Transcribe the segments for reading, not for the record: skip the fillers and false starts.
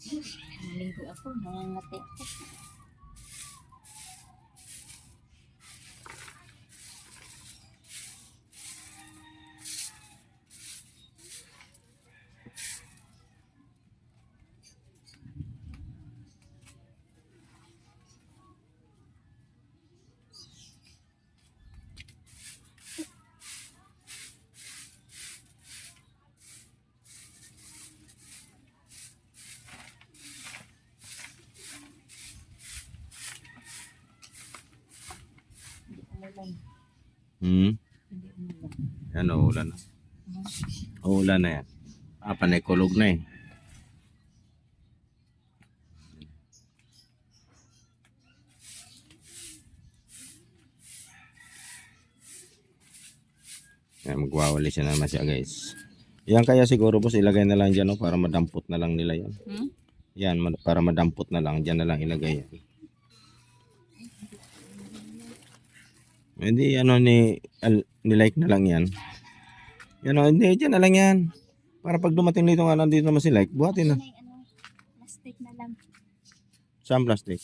Nalinggo ako, nangangati ako. Hindi umulan. Hmm. Hindi umulan. Yan, uulan na. Uulan na yan. Panay kulog na eh. Yan, magwawali siya naman siya guys. Yan kaya siguro boss ilagay na lang dyan no, para madampot na lang nila yan. Yan, para madampot na lang. Dyan na lang ilagay yan. Hindi ano ni-like na lang yan. Yan o, hindi dyan na lang yan. Para pag dumating dito nga nandito naman si like, buhatin na. Ano, plastic na lang. Saan plastic?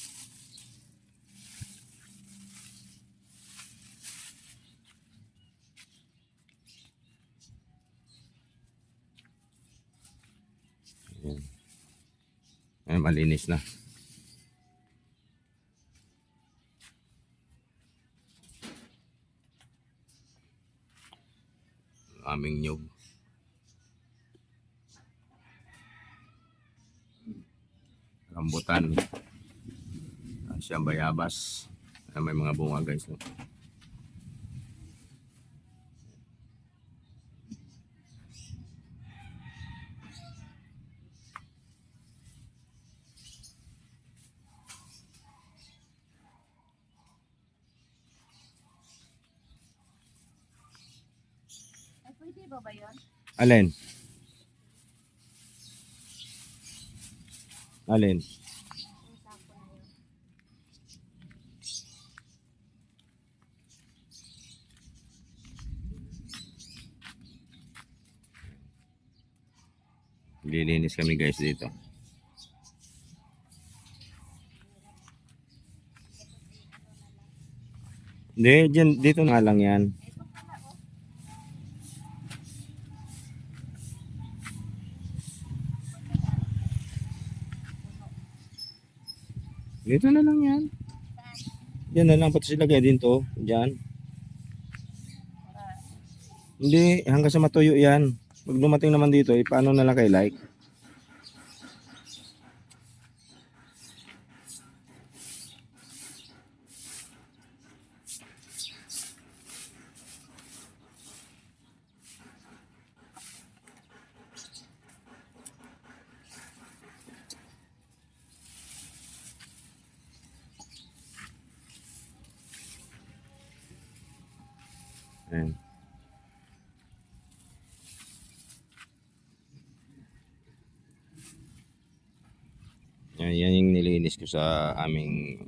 Yan. Ay, malinis na. Aming nyug. Rambutan. Siyang bayabas. May mga bunga guys. No? Ay, pwede ba yun? Alin? Alin? Ang sapo na yun. Lilinis kami guys dito. Hindi, dito na lang yan. Dito na lang yan. Diyan na lang pati sila kaya dito. Diyan. Hindi, hanggang sa matuyo yan. Pag dumating naman dito, paano na lang kay like? Ayan. Yan yung nilinis ko sa aming